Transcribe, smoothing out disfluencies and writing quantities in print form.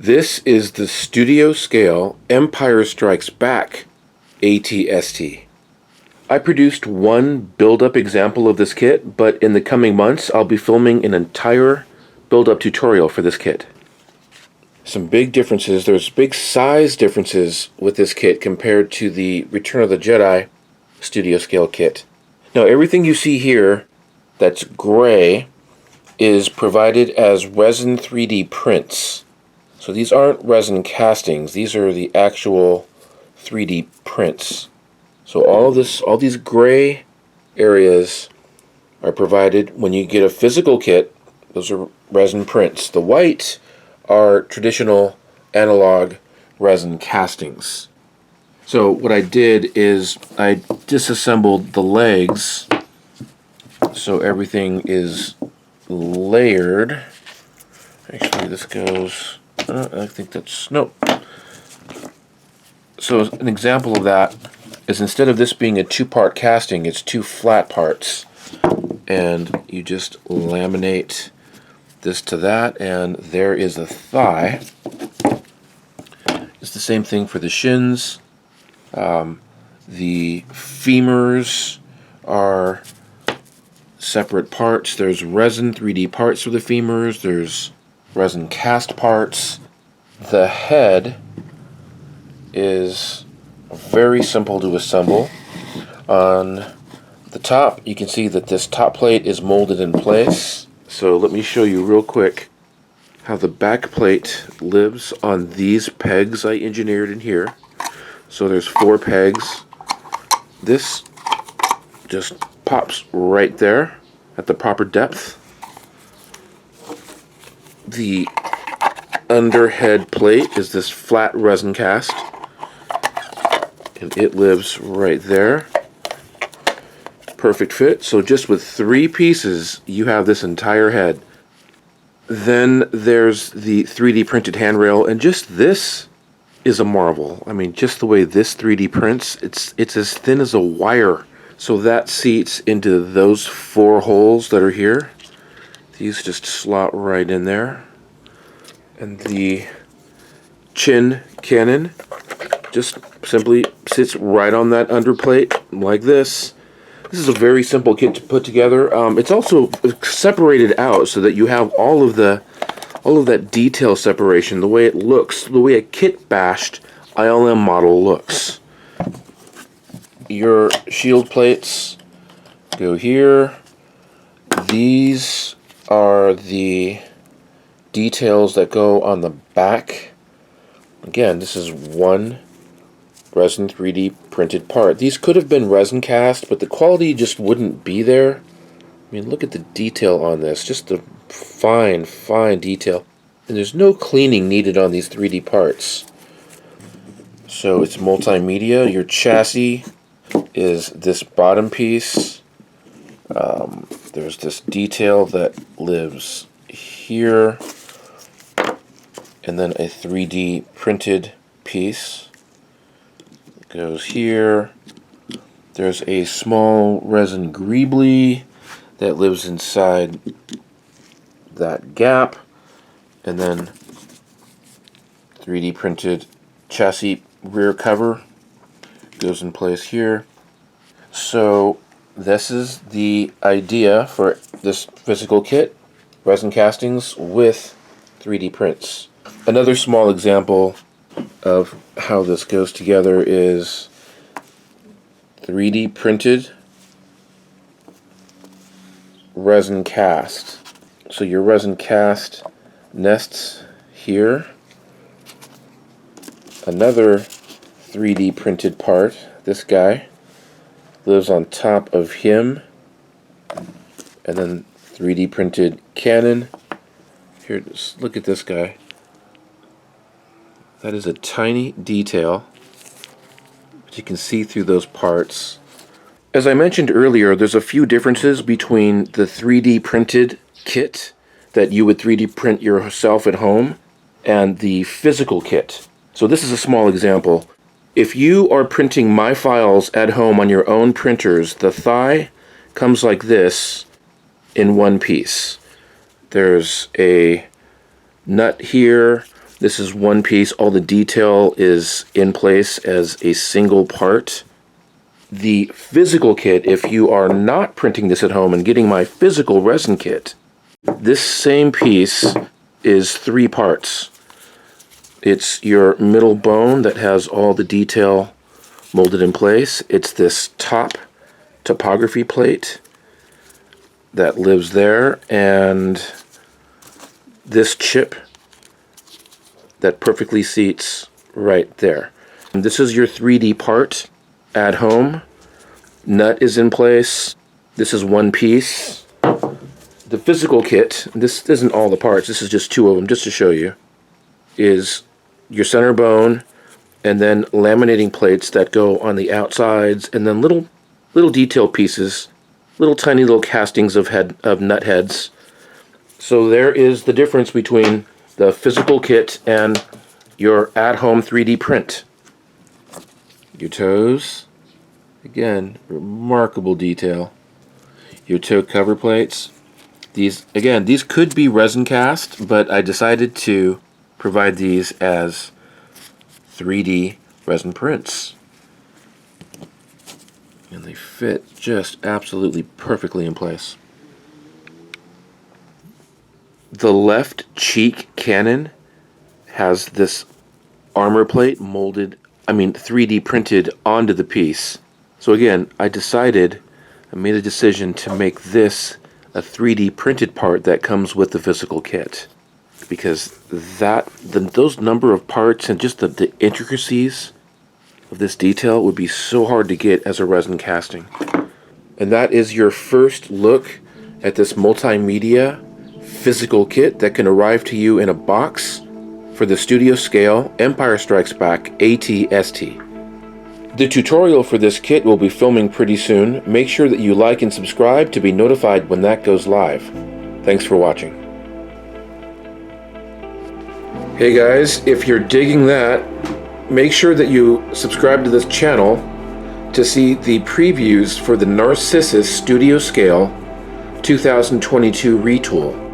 This is the studio scale Empire Strikes Back AT-ST. I produced one build-up example of this kit, but in the coming months I'll be filming an entire build-up tutorial for this kit. Some big differences. There's big size differences with this kit compared to the Return of the Jedi studio scale kit. Now everything you see here that's gray is provided as resin 3D prints. So these aren't resin castings, these are the actual 3D prints. So all these gray areas are provided when you get a physical kit. Those are resin prints. The white are traditional analog resin castings. So what I did is I disassembled the legs so everything is layered. Actually, this goes, I think that's, nope. So an example of that is instead of this being a two-part casting, it's two flat parts. And you just laminate this to that, and there is a thigh. It's the same thing for the shins. The femurs are separate parts. There's resin 3D parts for the femurs. There's resin cast parts. The head is very simple to assemble. On the top, you can see that this top plate is molded in place. So let me show you real quick how the back plate lives on these pegs I engineered in here. So there's 4 pegs. This just pops right there at the proper depth. The underhead plate is this flat resin cast, and it lives right there. Perfect fit. So just with 3 pieces you have this entire head. Then there's the 3D printed handrail, and just this is a marvel. I mean, just the way this 3D prints, it's as thin as a wire. So that seats into those 4 holes that are here. These just slot right in there. And the chin cannon just simply sits right on that underplate like this. This is a very simple kit to put together. It's also separated out so that you have all of that detail separation, the way it looks, the way a kit bashed ILM model looks. Your shield plates go here. These are the details that go on the back. Again, this is one resin 3D printed part. These could have been resin cast, but the quality just wouldn't be there. I mean, look at the detail on this, just the fine detail. And there's no cleaning needed on these 3D parts. So it's multimedia. Your chassis is this bottom piece. There's this detail that lives here, and then a 3D printed piece goes here. There's a small resin greebly that lives inside that gap, and then 3D printed chassis rear cover goes in place here. So this is the idea for this physical kit, resin castings with 3D prints. Another small example of how this goes together is 3D printed resin cast. So your resin cast nests here. Another 3D printed part, this guy, lives on top of him, and then 3D printed cannon. Here, just look at this guy. That is a tiny detail, but you can see through those parts. As I mentioned earlier, there's a few differences between the 3D printed kit that you would 3D print yourself at home and the physical kit. So this is a small example. If you are printing my files at home on your own printers, the thigh comes like this in one piece. There's a nut here, This is one piece. All the detail is in place as a single part. The physical kit, if you are not printing this at home and getting my physical resin kit, this same piece is 3 parts. It's your middle bone that has all the detail molded in place. It's this top topography plate that lives there, and this chip that perfectly seats right there. And this is your 3D part at home. Nut is in place. This is one piece. The physical kit, this isn't all the parts, this is just 2 of them, just to show you, is your center bone, and then laminating plates that go on the outsides, and then little detail pieces, little tiny little castings of nut heads. So there is the difference between the physical kit and your at-home 3D print. Your toes, again, remarkable detail. Your toe cover plates. These could be resin cast, but I decided to provide these as 3D resin prints. And they fit just absolutely perfectly in place. The left cheek cannon has this armor plate molded, 3D printed onto the piece. So again, I made a decision to make this a 3D printed part that comes with the physical kit, because those number of parts and just the intricacies of this detail would be so hard to get as a resin casting. And that is your first look at this multimedia physical kit that can arrive to you in a box for the studio scale Empire Strikes Back AT-ST. The tutorial for this kit will be filming pretty soon. Make sure that you like and subscribe to be notified when that goes live. Thanks for watching. Hey guys, if you're digging that, make sure that you subscribe to this channel to see the previews for the Narcissus Studio Scale 2022 retool.